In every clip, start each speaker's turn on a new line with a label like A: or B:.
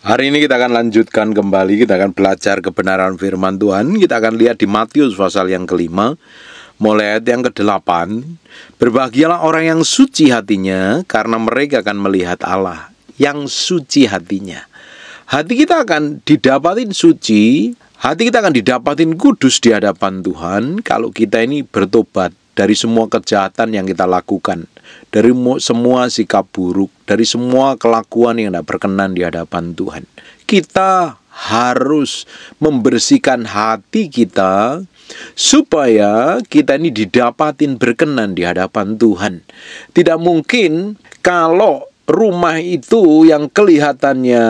A: Hari ini kita akan lanjutkan kembali, kita akan belajar kebenaran firman Tuhan. Kita akan lihat di Matius pasal yang ke-5, mulai ayat yang ke-8. Berbahagialah orang yang suci hatinya, karena mereka akan melihat Allah. Yang suci hatinya. Hati kita akan didapatin suci, hati kita akan didapatin kudus di hadapan Tuhan kalau kita ini bertobat dari semua kejahatan yang kita lakukan, dari semua sikap buruk, dari semua kelakuan yang tidak berkenan di hadapan Tuhan. Kita harus membersihkan hati kita supaya kita ini didapatin berkenan di hadapan Tuhan. Tidak mungkin kalau rumah itu yang kelihatannya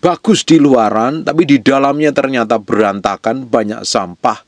A: bagus di luaran, tapi di dalamnya ternyata berantakan, banyak sampah.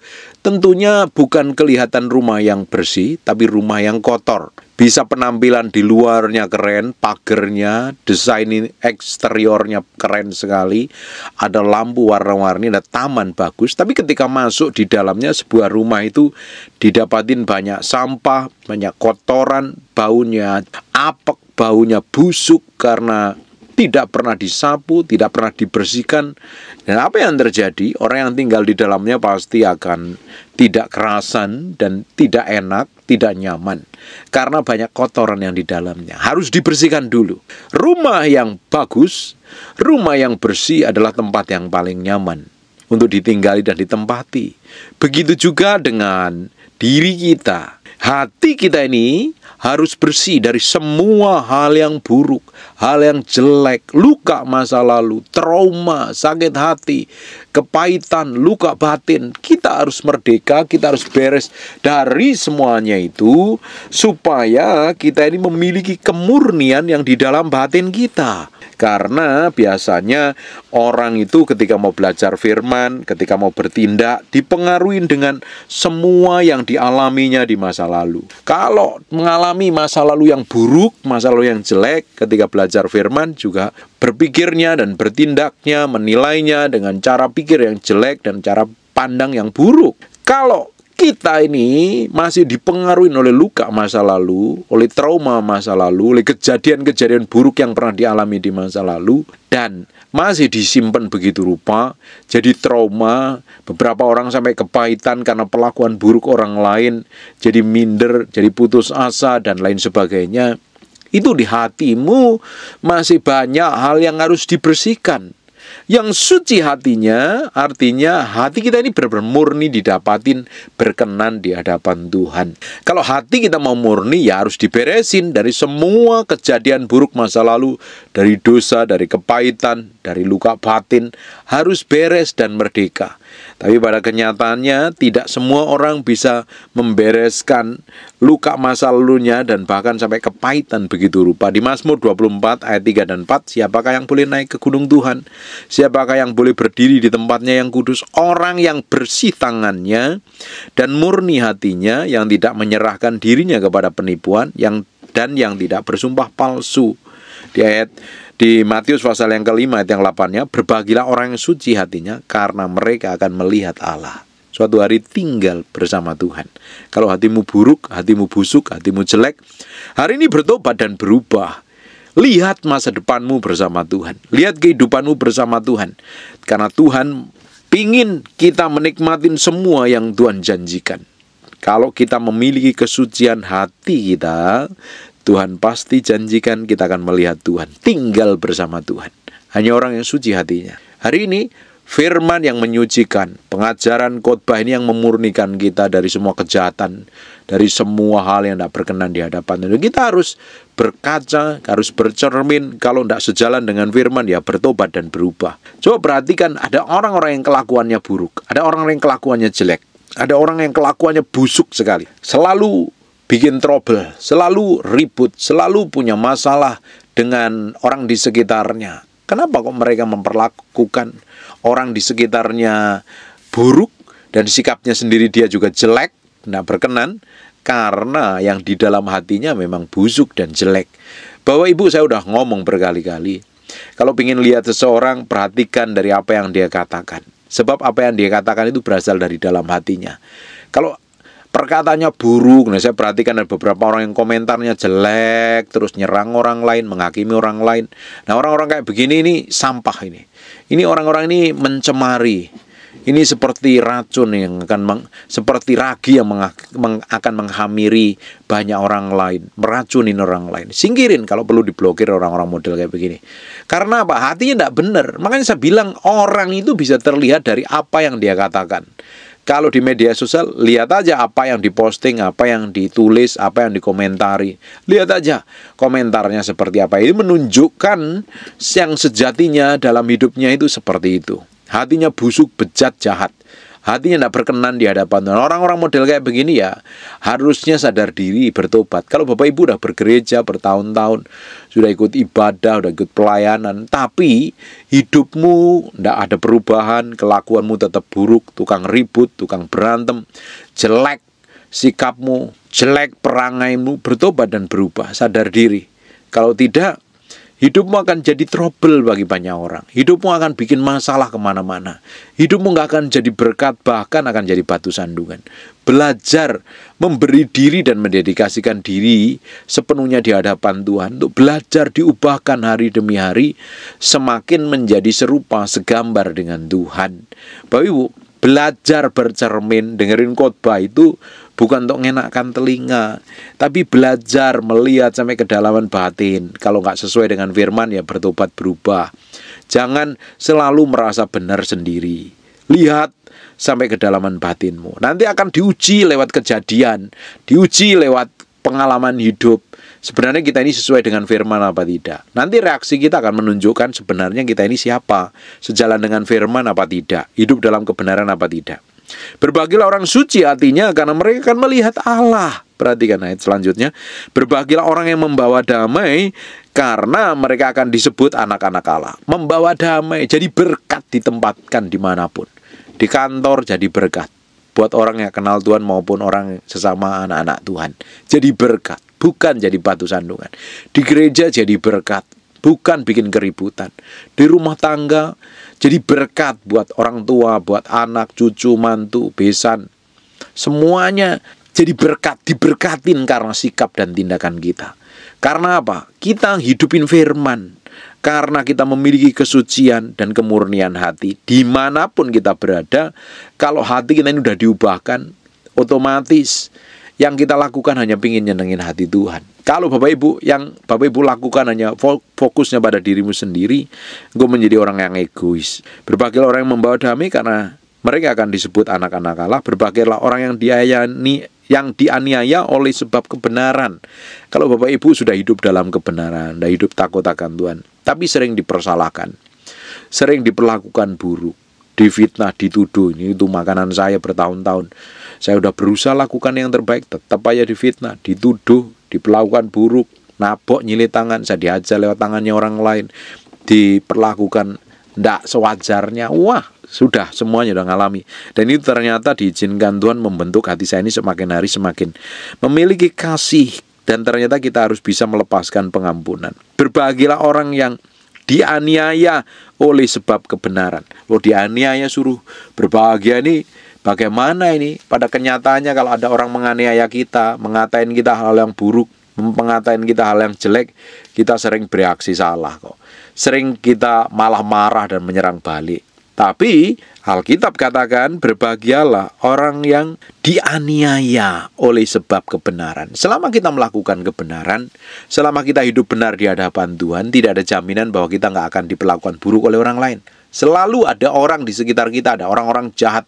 A: Tentunya bukan kelihatan rumah yang bersih, tapi rumah yang kotor. Bisa penampilan di luarnya keren, pagernya, desain eksteriornya keren sekali, ada lampu warna-warni, ada taman bagus. Tapi ketika masuk di dalamnya sebuah rumah itu didapatin banyak sampah, banyak kotoran, baunya apek, baunya busuk karena tidak pernah disapu, tidak pernah dibersihkan. Dan apa yang terjadi? Orang yang tinggal di dalamnya pasti akan tidak kerasan dan tidak enak, tidak nyaman. Karena banyak kotoran yang di dalamnya. Harus dibersihkan dulu. Rumah yang bagus, rumah yang bersih adalah tempat yang paling nyaman untuk ditinggali dan ditempati. Begitu juga dengan diri kita. Hati kita ini harus bersih dari semua hal yang buruk, hal yang jelek, luka masa lalu, trauma, sakit hati, kepahitan, luka batin. Kita harus merdeka, kita harus beres dari semuanya itu, supaya kita ini memiliki kemurnian yang di dalam batin kita. Karena biasanya orang itu ketika mau belajar firman, ketika mau bertindak, dipengaruhi dengan semua yang dialaminya di masa lalu. Kalau mengalami masa lalu yang buruk, masa lalu yang jelek, ketika belajar firman juga berpikirnya dan bertindaknya, menilainya dengan cara pikir yang jelek dan cara pandang yang buruk. Kalau kita ini masih dipengaruhi oleh luka masa lalu, oleh trauma masa lalu, oleh kejadian-kejadian buruk yang pernah dialami di masa lalu, dan masih disimpan begitu rupa, jadi trauma, beberapa orang sampai kepahitan karena perlakuan buruk orang lain, jadi minder, jadi putus asa, dan lain sebagainya. Itu di hatimu masih banyak hal yang harus dibersihkan. Yang suci hatinya, artinya hati kita ini benar-benar murni didapatin berkenan di hadapan Tuhan. Kalau hati kita mau murni, ya harus diberesin dari semua kejadian buruk masa lalu, dari dosa, dari kepahitan, dari luka batin, harus beres dan merdeka. Tapi pada kenyataannya tidak semua orang bisa membereskan luka masa lalunya dan bahkan sampai kepahitan begitu rupa. Di Mazmur 24 ayat 3 dan 4, siapakah yang boleh naik ke gunung Tuhan? Siapakah yang boleh berdiri di tempatnya yang kudus? Orang yang bersih tangannya dan murni hatinya, yang tidak menyerahkan dirinya kepada penipuan, yang tidak bersumpah palsu. Di Matius pasal yang ke-5 ayat yang 8-nya, berbahagialah orang yang suci hatinya, karena mereka akan melihat Allah. Suatu hari tinggal bersama Tuhan. Kalau hatimu buruk, hatimu busuk, hatimu jelek, hari ini bertobat dan berubah. Lihat masa depanmu bersama Tuhan. Lihat kehidupanmu bersama Tuhan. Karena Tuhan pingin kita menikmatin semua yang Tuhan janjikan. Kalau kita memiliki kesucian hati kita, Tuhan pasti janjikan kita akan melihat Tuhan, tinggal bersama Tuhan. Hanya orang yang suci hatinya. Hari ini firman yang menyucikan, pengajaran khotbah ini yang memurnikan kita dari semua kejahatan, dari semua hal yang tidak berkenan di hadapan Tuhan. Kita harus berkaca, harus bercermin. Kalau tidak sejalan dengan firman, ya bertobat dan berubah. Coba perhatikan, ada orang-orang yang kelakuannya buruk, ada orang-orang yang kelakuannya jelek, ada orang yang kelakuannya busuk sekali, selalu bikin trouble, selalu ribut, selalu punya masalah dengan orang di sekitarnya. Kenapa kok mereka memperlakukan orang di sekitarnya buruk dan sikapnya sendiri dia juga jelek, tidak berkenan? Karena yang di dalam hatinya memang busuk dan jelek. Bapak Ibu, saya udah ngomong berkali-kali, kalau ingin lihat seseorang, perhatikan dari apa yang dia katakan. Sebab apa yang dia katakan itu berasal dari dalam hatinya. Kalau perkataannya buruk. Nah, saya perhatikan ada beberapa orang yang komentarnya jelek, terus nyerang orang lain, menghakimi orang lain. Nah, orang-orang kayak begini ini sampah ini. Ini orang-orang ini mencemari. Ini seperti racun yang seperti ragi yang akan menghamiri banyak orang lain, meracunin orang lain. Singkirin kalau perlu, diblokir orang-orang model kayak begini. Karena apa? Hatinya tidak benar. Makanya saya bilang orang itu bisa terlihat dari apa yang dia katakan. Kalau di media sosial, lihat aja apa yang diposting, apa yang ditulis, apa yang dikomentari. Lihat aja komentarnya seperti apa. Ini menunjukkan yang sejatinya dalam hidupnya itu seperti itu. Hatinya busuk, bejat, jahat. Hatinya tidak berkenan di hadapan Tuhan. Orang-orang model kayak begini ya harusnya sadar diri, bertobat. Kalau Bapak Ibu udah bergereja bertahun-tahun, sudah ikut ibadah, sudah ikut pelayanan, tapi hidupmu tidak ada perubahan, kelakuanmu tetap buruk, tukang ribut, tukang berantem, jelek sikapmu, jelek perangaimu, bertobat dan berubah, sadar diri. Kalau tidak, hidupmu akan jadi trouble bagi banyak orang. Hidupmu akan bikin masalah kemana-mana. Hidupmu gak akan jadi berkat, bahkan akan jadi batu sandungan. Belajar memberi diri dan mendedikasikan diri sepenuhnya di hadapan Tuhan. Untuk belajar diubahkan hari demi hari, semakin menjadi serupa, segambar dengan Tuhan. Bapak Ibu, belajar bercermin, dengerin khotbah itu bukan untuk ngenakkan telinga, tapi belajar melihat sampai kedalaman batin. Kalau nggak sesuai dengan firman, ya bertobat, berubah. Jangan selalu merasa benar sendiri. Lihat sampai kedalaman batinmu. Nanti akan diuji lewat kejadian, diuji lewat pengalaman hidup. Sebenarnya kita ini sesuai dengan firman apa tidak. Nanti reaksi kita akan menunjukkan sebenarnya kita ini siapa, sejalan dengan firman apa tidak, hidup dalam kebenaran apa tidak. Berbahagialah orang suci hatinya, karena mereka akan melihat Allah. Perhatikan ayat selanjutnya. Berbahagialah orang yang membawa damai, karena mereka akan disebut anak-anak Allah. Membawa damai, jadi berkat ditempatkan dimanapun. Di kantor jadi berkat, buat orang yang kenal Tuhan maupun orang sesama anak-anak Tuhan. Jadi berkat, bukan jadi batu sandungan. Di gereja jadi berkat, bukan bikin keributan. Di rumah tangga jadi berkat buat orang tua, buat anak, cucu, mantu, besan. Semuanya jadi berkat, diberkatin karena sikap dan tindakan kita. Karena apa? Kita hidupin firman. Karena kita memiliki kesucian dan kemurnian hati. Dimanapun kita berada, kalau hati kita ini sudah diubahkan, otomatis yang kita lakukan hanya ingin nyenengin hati Tuhan. Kalau Bapak Ibu, yang Bapak Ibu lakukan hanya fokusnya pada dirimu sendiri, engkau menjadi orang yang egois. Berbahagialah orang yang membawa damai, karena mereka akan disebut anak-anak Allah. Berbahagialah orang yang dianiaya oleh sebab kebenaran. Kalau Bapak Ibu sudah hidup dalam kebenaran, sudah hidup takut akan Tuhan, tapi sering dipersalahkan, sering diperlakukan buruk, difitnah, dituduh, ini itu makanan saya bertahun-tahun, saya udah berusaha lakukan yang terbaik, tetap aja difitnah, dituduh, diperlakukan buruk, nabok, nyilit tangan, saya dihajar lewat tangannya orang lain, diperlakukan tidak sewajarnya. Wah, sudah semuanya udah ngalami. Dan itu ternyata diizinkan Tuhan membentuk hati saya ini semakin hari semakin memiliki kasih. Dan ternyata kita harus bisa melepaskan pengampunan. Berbahagialah orang yang dianiaya oleh sebab kebenaran. Loh, dianiaya suruh berbahagia ini bagaimana ini? Pada kenyataannya kalau ada orang menganiaya kita, mengatain kita hal yang buruk, mengatain kita hal yang jelek, kita sering bereaksi salah kok. Sering kita malah marah dan menyerang balik. Tapi Alkitab katakan berbahagialah orang yang dianiaya oleh sebab kebenaran. Selama kita melakukan kebenaran, selama kita hidup benar di hadapan Tuhan, tidak ada jaminan bahwa kita nggak akan diperlakukan buruk oleh orang lain. Selalu ada orang di sekitar kita, ada orang-orang jahat,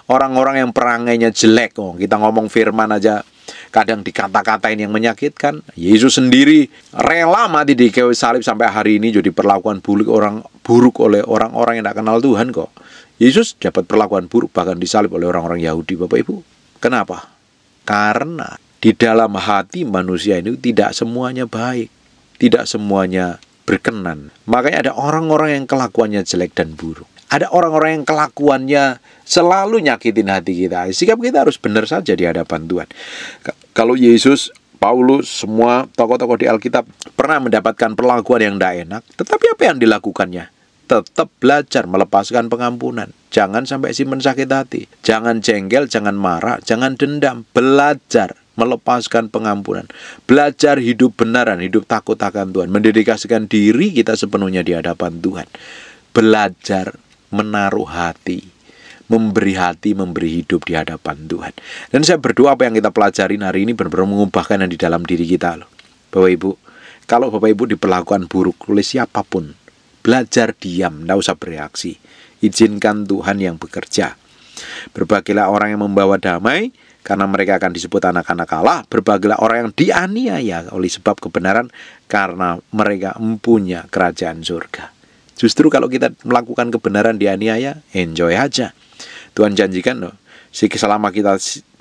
A: orang-orang yang perangainya jelek. Oh, kita ngomong firman aja kadang dikata-katain yang menyakitkan. Yesus sendiri rela mati di kayu salib sampai hari ini jadi perlakuan buruk oleh orang-orang yang tidak kenal Tuhan kok. Yesus dapat perlakuan buruk bahkan disalib oleh orang-orang Yahudi, Bapak Ibu. Kenapa? Karena di dalam hati manusia ini tidak semuanya baik, tidak semuanya berkenan. Makanya ada orang-orang yang kelakuannya jelek dan buruk. Ada orang-orang yang kelakuannya selalu nyakitin hati kita. Sikap kita harus benar saja di hadapan Tuhan. Kalau Yesus, Paulus, semua tokoh-tokoh di Alkitab pernah mendapatkan perlakuan yang tidak enak, tetapi apa yang dilakukannya? tetap belajar melepaskan pengampunan. Jangan sampai simpen sakit hati. Jangan jengkel, jangan marah, jangan dendam. Belajar melepaskan pengampunan. Belajar hidup benaran, hidup takut akan Tuhan. Mendedikasikan diri kita sepenuhnya di hadapan Tuhan. Belajar menaruh hati, memberi hidup di hadapan Tuhan. Dan saya berdoa apa yang kita pelajarin hari ini benar-benar mengubahkan yang di dalam diri kita loh. Bapak Ibu, kalau Bapak Ibu diperlakukan buruk oleh siapapun, belajar diam, tidak usah bereaksi. Izinkan Tuhan yang bekerja. Berbahagialah orang yang membawa damai, karena mereka akan disebut anak-anak Allah. Berbahagialah orang yang dianiaya oleh sebab kebenaran, karena mereka mempunyai kerajaan surga. Justru kalau kita melakukan kebenaran dianiaya, enjoy aja. Tuhan janjikan loh, selama kita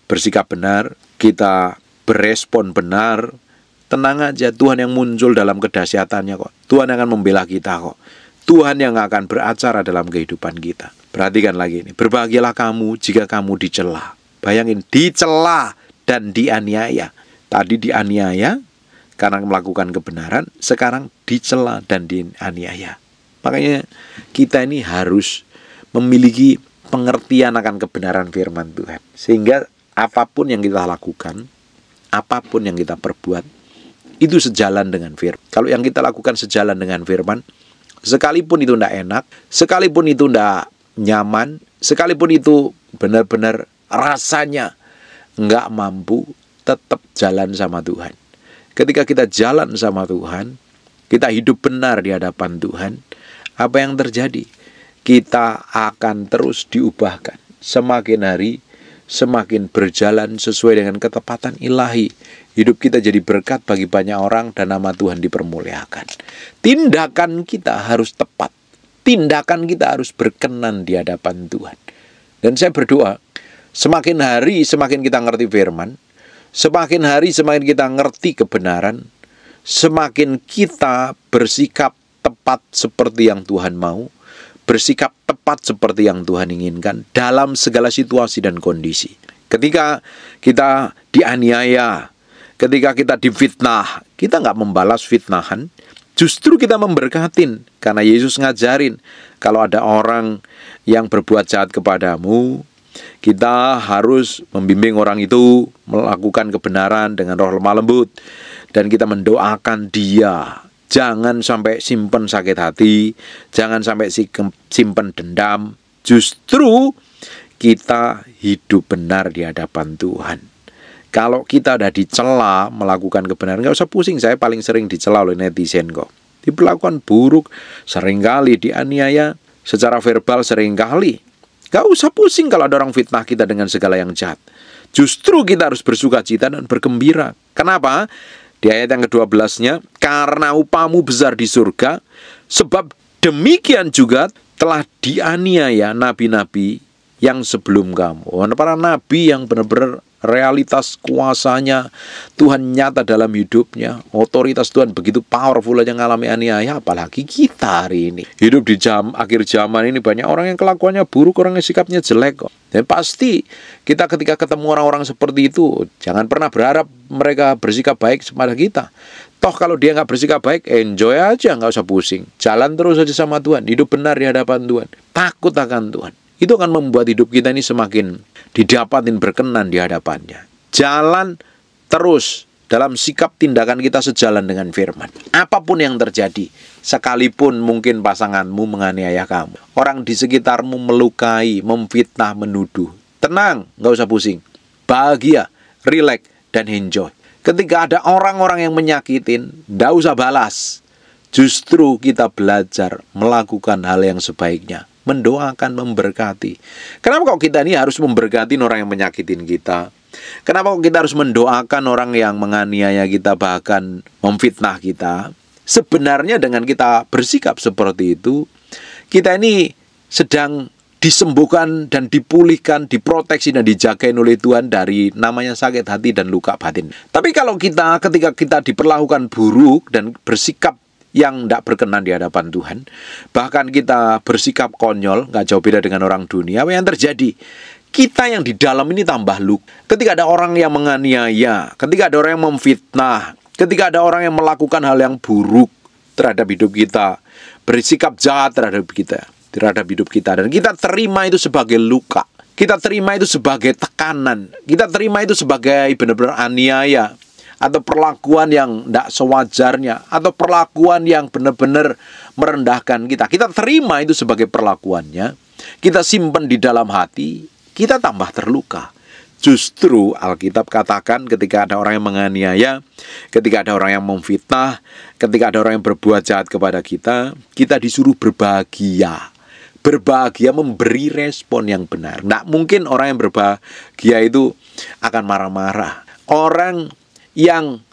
A: bersikap benar, kita berespon benar, tenang aja, Tuhan yang muncul dalam kedahsyatannya kok. Tuhan akan membela kita kok. Tuhan yang akan beracara dalam kehidupan kita. Perhatikan lagi ini. Berbahagialah kamu jika kamu dicela. Bayangin, dicela dan dianiaya. Tadi dianiaya karena melakukan kebenaran, sekarang dicela dan dianiaya. Makanya kita ini harus memiliki pengertian akan kebenaran firman Tuhan. Sehingga apapun yang kita lakukan, apapun yang kita perbuat, itu sejalan dengan firman. Kalau yang kita lakukan sejalan dengan firman, sekalipun itu tidak enak, sekalipun itu tidak nyaman, sekalipun itu benar-benar rasanya nggak mampu, tetap jalan sama Tuhan. Ketika kita jalan sama Tuhan, kita hidup benar di hadapan Tuhan, apa yang terjadi? Kita akan terus diubahkan. Semakin hari, semakin berjalan sesuai dengan ketepatan ilahi. Hidup kita jadi berkat bagi banyak orang dan nama Tuhan dipermuliakan. Tindakan kita harus tepat. Tindakan kita harus berkenan di hadapan Tuhan. Dan saya berdoa, semakin hari semakin kita ngerti firman, semakin hari semakin kita ngerti kebenaran, semakin kita bersikap tepat seperti yang Tuhan mau, bersikap tepat seperti yang Tuhan inginkan dalam segala situasi dan kondisi. Ketika kita dianiaya, ketika kita difitnah, kita nggak membalas fitnahan, justru kita memberkatin. Karena Yesus ngajarin, kalau ada orang yang berbuat jahat kepadamu, kita harus membimbing orang itu melakukan kebenaran dengan roh lemah lembut. Dan kita mendoakan dia. Jangan sampai simpen sakit hati, jangan sampai simpen dendam. Justru kita hidup benar di hadapan Tuhan. Kalau kita udah dicela melakukan kebenaran, nggak usah pusing. Saya paling sering dicela oleh netizen kok. Diperlakukan buruk, seringkali dianiaya, secara verbal seringkali. Nggak usah pusing kalau ada orang fitnah kita dengan segala yang jahat. Justru kita harus bersuka cita dan bergembira. Kenapa? Di ayat yang ke-12-nya, karena upahmu besar di surga, sebab demikian juga telah dianiaya nabi-nabi yang sebelum kamu. Para nabi yang benar-benar realitas kuasanya Tuhan nyata dalam hidupnya, otoritas Tuhan begitu powerful aja ngalami aniaya, apalagi kita hari ini. Hidup di akhir zaman ini banyak orang yang kelakuannya buruk, orang yang sikapnya jelek kok. Dan pasti kita ketika ketemu orang-orang seperti itu, jangan pernah berharap mereka bersikap baik kepada kita. Toh kalau dia nggak bersikap baik, enjoy aja, nggak usah pusing. Jalan terus aja sama Tuhan, hidup benar di hadapan Tuhan, takut akan Tuhan. Itu akan membuat hidup kita ini semakin didapatin berkenan di hadapannya. Jalan terus dalam sikap tindakan kita sejalan dengan firman. Apapun yang terjadi, sekalipun mungkin pasanganmu menganiaya kamu, orang di sekitarmu melukai, memfitnah, menuduh, tenang, nggak usah pusing. Bahagia, rileks, dan enjoy. Ketika ada orang-orang yang menyakitin, nggak usah balas. Justru kita belajar melakukan hal yang sebaiknya, mendoakan, memberkati. Kenapa kok kita ini harus memberkati orang yang menyakitin kita? Kenapa kok kita harus mendoakan orang yang menganiaya kita, bahkan memfitnah kita? Sebenarnya dengan kita bersikap seperti itu, kita ini sedang disembuhkan dan dipulihkan, diproteksi dan dijagain oleh Tuhan dari namanya sakit hati dan luka batin. Tapi kalau ketika kita diperlakukan buruk dan bersikap yang tidak berkenan di hadapan Tuhan, bahkan kita bersikap konyol, nggak jauh beda dengan orang dunia, apa yang terjadi? Kita yang di dalam ini tambah luka. Ketika ada orang yang menganiaya, ketika ada orang yang memfitnah, ketika ada orang yang melakukan hal yang buruk terhadap hidup kita, bersikap jahat terhadap kita, terhadap hidup kita, dan kita terima itu sebagai luka. Kita terima itu sebagai tekanan. Kita terima itu sebagai benar-benar aniaya, atau perlakuan yang tidak sewajarnya, atau perlakuan yang benar-benar merendahkan kita. Kita terima itu sebagai perlakuannya. Kita simpan di dalam hati, kita tambah terluka. Justru Alkitab katakan ketika ada orang yang menganiaya, ketika ada orang yang memfitnah, ketika ada orang yang berbuat jahat kepada kita, kita disuruh berbahagia. Berbahagia memberi respon yang benar. Tidak mungkin orang yang berbahagia itu akan marah-marah. Orang yang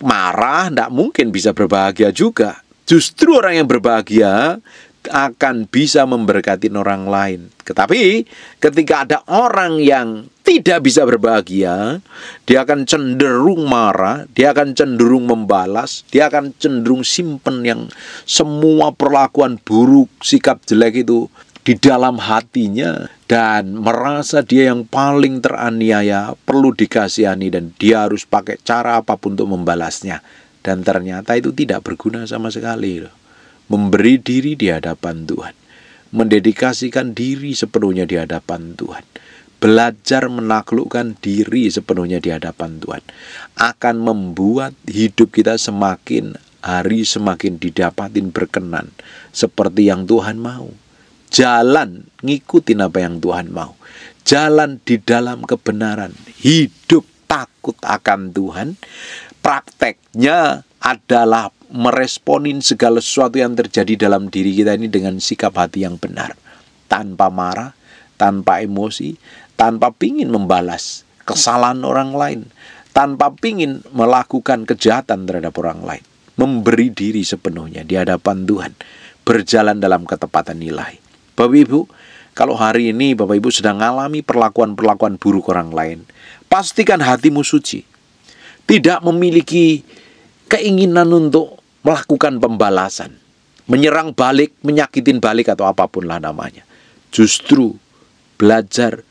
A: marah tidak mungkin bisa berbahagia juga. Justru orang yang berbahagia akan bisa memberkati orang lain. Tetapi ketika ada orang yang tidak bisa berbahagia, dia akan cenderung marah, dia akan cenderung membalas, dia akan cenderung simpen yang semua perlakuan buruk, sikap jelek itu di dalam hatinya, dan merasa dia yang paling teraniaya, perlu dikasihani, dan dia harus pakai cara apapun untuk membalasnya. Dan ternyata itu tidak berguna sama sekali loh. Memberi diri di hadapan Tuhan, mendedikasikan diri sepenuhnya di hadapan Tuhan, belajar menaklukkan diri sepenuhnya di hadapan Tuhan, akan membuat hidup kita semakin hari semakin didapatin berkenan seperti yang Tuhan mau. Jalan ngikutin apa yang Tuhan mau, jalan di dalam kebenaran, hidup takut akan Tuhan. Prakteknya adalah meresponin segala sesuatu yang terjadi dalam diri kita ini dengan sikap hati yang benar, tanpa marah, tanpa emosi, tanpa pingin membalas kesalahan orang lain, tanpa pingin melakukan kejahatan terhadap orang lain. Memberi diri sepenuhnya di hadapan Tuhan, berjalan dalam ketepatan ilahi. Bapak Ibu, kalau hari ini Bapak Ibu sedang mengalami perlakuan-perlakuan buruk orang lain, pastikan hatimu suci, tidak memiliki keinginan untuk melakukan pembalasan, menyerang balik, menyakitin balik, atau apapun lah namanya. Justru belajar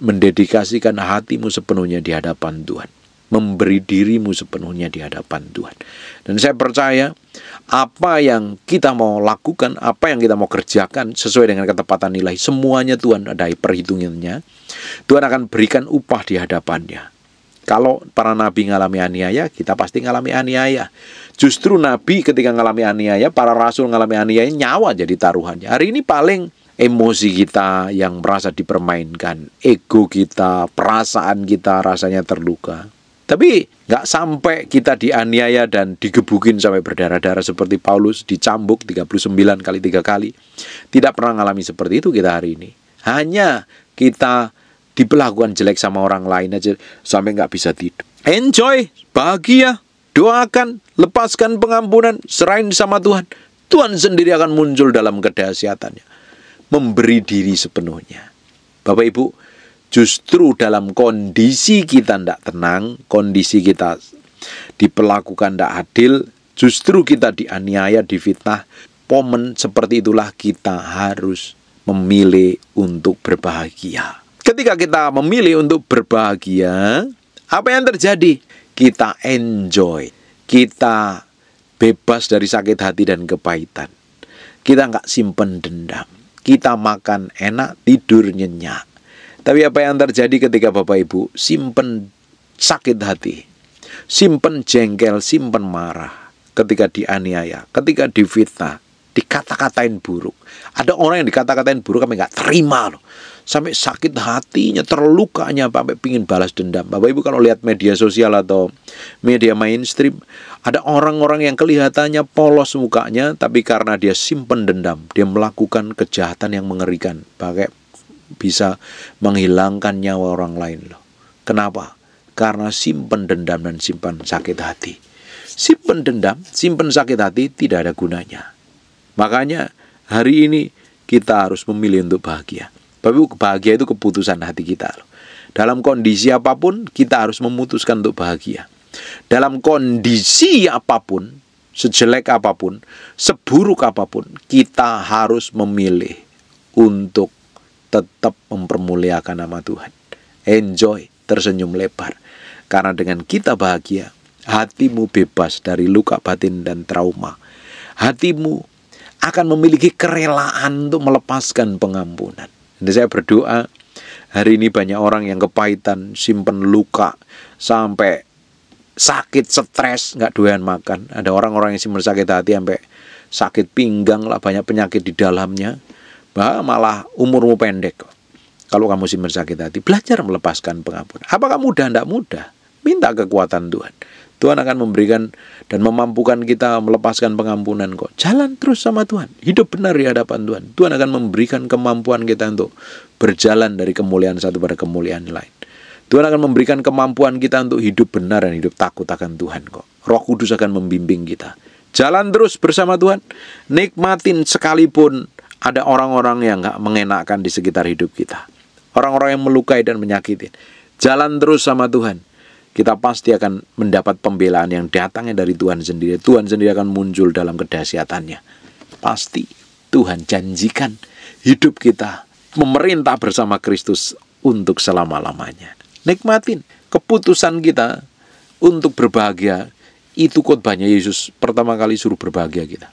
A: mendedikasikan hatimu sepenuhnya di hadapan Tuhan, memberi dirimu sepenuhnya di hadapan Tuhan. Dan saya percaya apa yang kita mau lakukan, apa yang kita mau kerjakan sesuai dengan ketepatan ilahi, semuanya Tuhan ada perhitungannya. Tuhan akan berikan upah di hadapannya. Kalau para nabi ngalami aniaya, kita pasti ngalami aniaya. Justru nabi ketika ngalami aniaya, para rasul ngalami aniaya, nyawa jadi taruhannya. Hari ini paling emosi kita yang merasa dipermainkan, ego kita, perasaan kita rasanya terluka. Tapi nggak sampai kita dianiaya dan digebukin sampai berdarah-darah seperti Paulus dicambuk 39 kali 3 kali. Tidak pernah ngalami seperti itu kita hari ini. Hanya kita diperlakukan jelek sama orang lain aja sampai nggak bisa tidur. Enjoy, bahagia, doakan, lepaskan pengampunan, serahin sama Tuhan. Tuhan sendiri akan muncul dalam kedahsyatannya, memberi diri sepenuhnya. Bapak Ibu, justru dalam kondisi kita tidak tenang, kondisi kita diperlakukan tidak adil, justru kita dianiaya, difitnah, momen seperti itulah kita harus memilih untuk berbahagia. Ketika kita memilih untuk berbahagia, apa yang terjadi? Kita enjoy, kita bebas dari sakit hati dan kepahitan. Kita nggak simpen dendam, kita makan enak, tidur nyenyak. Tapi apa yang terjadi ketika Bapak Ibu simpen sakit hati, simpen jengkel, simpen marah, ketika dianiaya, ketika difitnah, dikata-katain buruk. Ada orang yang dikata-katain buruk kami nggak terima loh, sampai sakit hatinya, terlukanya, sampai pingin balas dendam. Bapak Ibu kalau lihat media sosial atau media mainstream, ada orang-orang yang kelihatannya polos mukanya, tapi karena dia simpen dendam, dia melakukan kejahatan yang mengerikan, pakai bisa menghilangkan nyawa orang lain loh. Kenapa? Karena simpen dendam dan simpan sakit hati. Simpen dendam, simpen sakit hati tidak ada gunanya. Makanya hari ini kita harus memilih untuk bahagia. Tapi bahagia itu keputusan hati kita loh. Dalam kondisi apapun kita harus memutuskan untuk bahagia. Dalam kondisi apapun, sejelek apapun, seburuk apapun, kita harus memilih untuk tetap mempermuliakan nama Tuhan. Enjoy, tersenyum lebar. Karena dengan kita bahagia, hatimu bebas dari luka batin dan trauma. Hatimu akan memiliki kerelaan untuk melepaskan pengampunan. Jadi saya berdoa, hari ini banyak orang yang kepahitan, simpen luka, sampai sakit, stres, nggak doyan makan. Ada orang-orang yang simpen sakit hati sampai sakit pinggang lah, banyak penyakit di dalamnya. Malah umurmu pendek. Kalau kamu simpen sakit hati, belajar melepaskan pengampunan. Apakah mudah? Tidak mudah. Minta kekuatan Tuhan. Tuhan akan memberikan dan memampukan kita melepaskan pengampunan kok. Jalan terus sama Tuhan. Hidup benar di hadapan Tuhan. Tuhan akan memberikan kemampuan kita untuk berjalan dari kemuliaan satu pada kemuliaan lain. Tuhan akan memberikan kemampuan kita untuk hidup benar dan hidup takut akan Tuhan kok. Roh Kudus akan membimbing kita. Jalan terus bersama Tuhan. Nikmatin sekalipun ada orang-orang yang gak mengenakan di sekitar hidup kita. Orang-orang yang melukai dan menyakitin. Jalan terus sama Tuhan. Kita pasti akan mendapat pembelaan yang datangnya dari Tuhan sendiri. Tuhan sendiri akan muncul dalam kedahsyatannya. Pasti Tuhan janjikan hidup kita memerintah bersama Kristus untuk selama-lamanya. Nikmatin keputusan kita untuk berbahagia. Itu khotbahnya Yesus pertama kali suruh berbahagia kita.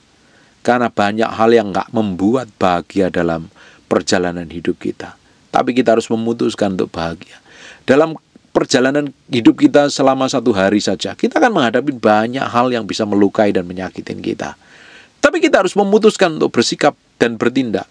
A: Karena banyak hal yang gak membuat bahagia dalam perjalanan hidup kita. Tapi kita harus memutuskan untuk bahagia. Dalam perjalanan hidup kita selama satu hari saja, kita akan menghadapi banyak hal yang bisa melukai dan menyakitin kita. Tapi kita harus memutuskan untuk bersikap dan bertindak.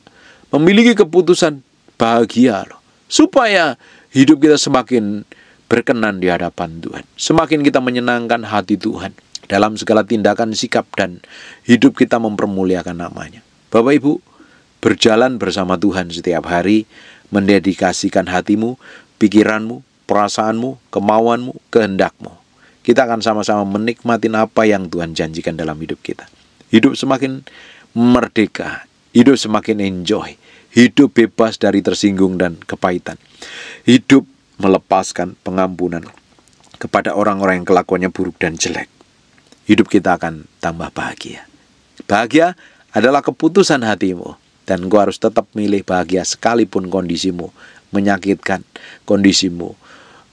A: Memiliki keputusan bahagia loh. Supaya hidup kita semakin berkenan di hadapan Tuhan. Semakin kita menyenangkan hati Tuhan. Dalam segala tindakan, sikap, dan hidup kita mempermuliakan namanya. Bapak Ibu, berjalan bersama Tuhan setiap hari, mendedikasikan hatimu, pikiranmu, perasaanmu, kemauanmu, kehendakmu. Kita akan sama-sama menikmati apa yang Tuhan janjikan dalam hidup kita. Hidup semakin merdeka, hidup semakin enjoy, hidup bebas dari tersinggung dan kepahitan. Hidup melepaskan pengampunan kepada orang-orang yang kelakuannya buruk dan jelek. Hidup kita akan tambah bahagia. Bahagia adalah keputusan hatimu. Dan engkau harus tetap milih bahagia sekalipun kondisimu menyakitkan, kondisimu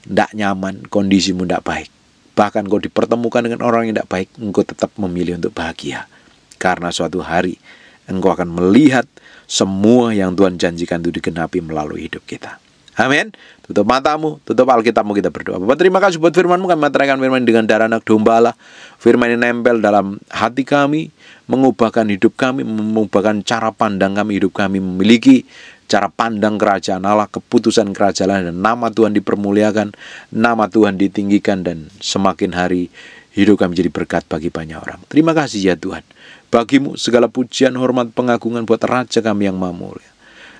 A: tidak nyaman, kondisimu tidak baik. Bahkan engkau dipertemukan dengan orang yang tidak baik, engkau tetap memilih untuk bahagia. Karena suatu hari engkau akan melihat semua yang Tuhan janjikan itu digenapi melalui hidup kita. Amin. Tutup matamu, tutup Alkitabmu, kita berdoa. Bapak, terima kasih buat firman-Mu. Kami meteraikan firman dengan darah anak domba Allah. Firman ini nempel dalam hati kami, mengubahkan hidup kami, mengubahkan cara pandang kami, hidup kami memiliki cara pandang kerajaan Allah, keputusan kerajaan, dan nama Tuhan dipermuliakan, nama Tuhan ditinggikan, dan semakin hari hidup kami jadi berkat bagi banyak orang. Terima kasih ya Tuhan. Bagimu segala pujian, hormat, pengagungan buat Raja kami yang maha mulia.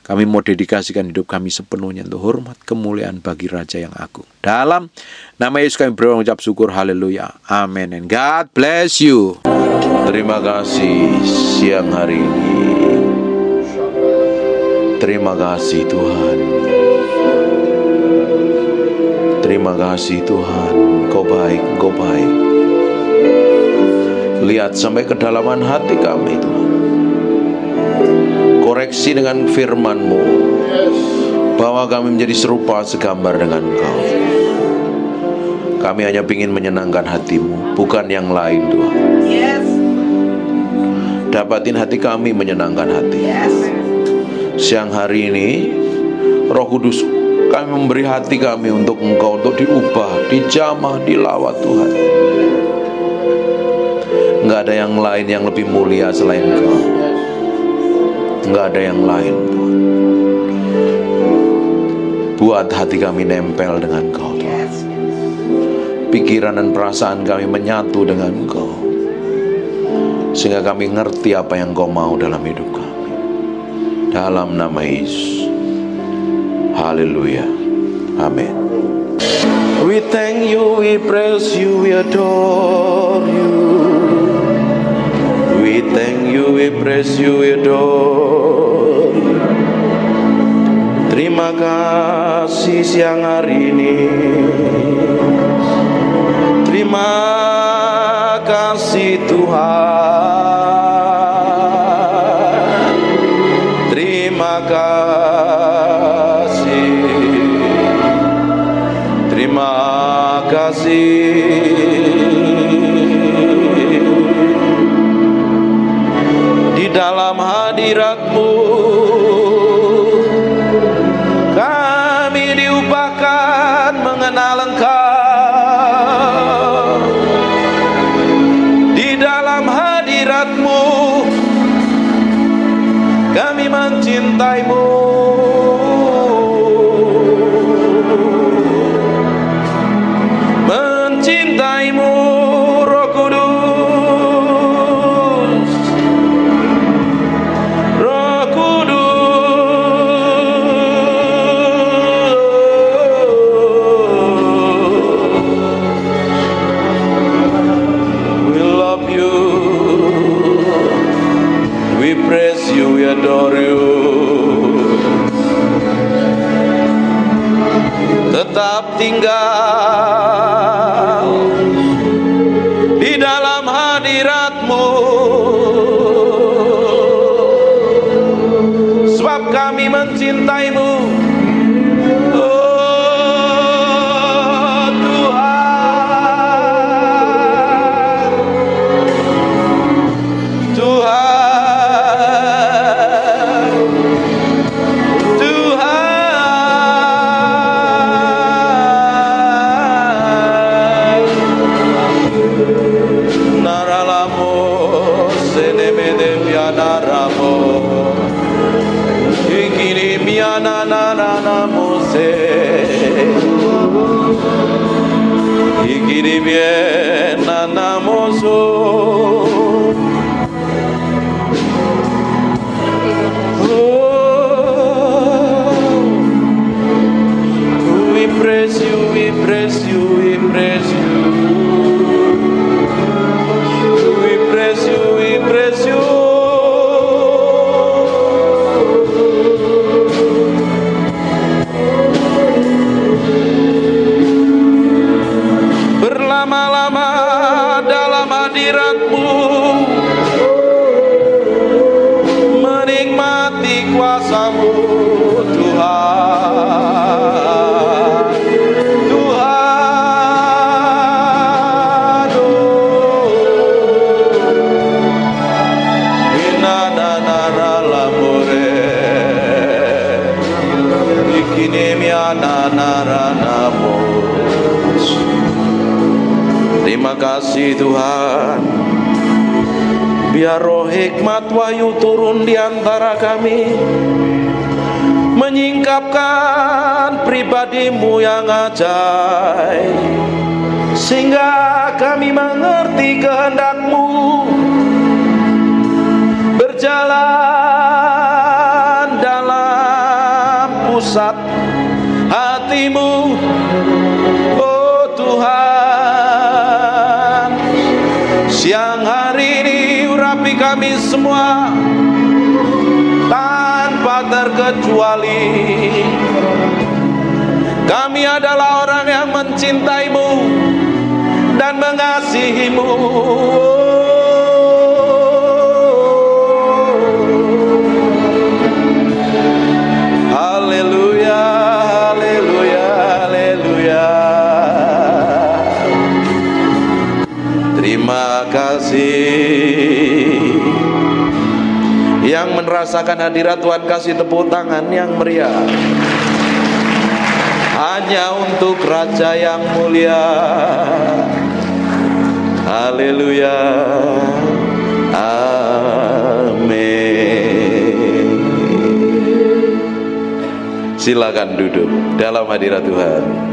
A: Kami mau dedikasikan hidup kami sepenuhnya untuk hormat kemuliaan bagi Raja yang agung. Dalam nama Yesus kami berucap syukur, haleluya, amin, and God bless you. Terima kasih siang hari ini. Terima kasih Tuhan. Terima kasih Tuhan. Kau baik, Kau baik. Lihat sampai kedalaman hati kami Tuhan. Koreksi dengan firman-Mu, bahwa kami menjadi serupa segambar dengan Engkau. Kami hanya ingin menyenangkan hati-Mu, bukan yang lain Tuhan. Dapatin hati kami menyenangkan hati. Siang hari ini Roh Kudus, kami memberi hati kami untuk Engkau, untuk diubah, dijamah, dilawat Tuhan. Enggak ada yang lain yang lebih mulia selain Engkau. Enggak ada yang lain Tuhan. Buat hati kami nempel dengan Kau Tuhan. Pikiran dan perasaan kami menyatu dengan Kau, sehingga kami ngerti apa yang Kau mau dalam hidup kami. Dalam nama Yesus. Haleluya. Amin. We thank you, we praise you, we adore you. We thank you, we praise you, we adore you. Terima kasih siang hari ini. Terima kasih Tuhan. Terima kasih. Terima kasih. Di dalam hadirat-Mu kami diupahkan mengenal Engkau. Di dalam hadirat-Mu kami mencintai-Mu. Mencintai-Mu, Roh Kudus. Roh Kudus, we love You, we praise You, we adore You. Tetap tinggal di dalam hadirat-Mu, sebab kami mencintai-Mu. Oh Tuhan, Tuhan, Tuhan. Naralamo senemede pianaramo ikiri miana nanamo se ikiri biena namoso. We praise You, we praise You, we praise You. We praise You, we praise You. Berlama-lama dalam hadirat-Mu, menikmati kuasa-Mu, Tuhan, Tuhan. Inananaramore ikinemiananaranamos. Terima kasih Tuhan. Biar roh hikmat wahyu turun di antara kami, menyingkapkan pribadi-Mu yang ajaib, sehingga kami mengerti kehendak-Mu, berjalan dalam pusat hati-Mu. Oh Tuhan, siang hari ini urapi kami semua tanpa terkecuali. Kami adalah orang yang mencintai-Mu dan mengasihi-Mu. Haleluya, haleluya, haleluya. Terima kasih. Yang merasakan hadirat Tuhan kasih tepuk tangan yang meriah. Hanya untuk Raja yang mulia. Haleluya. Amin. Silakan duduk dalam hadirat Tuhan.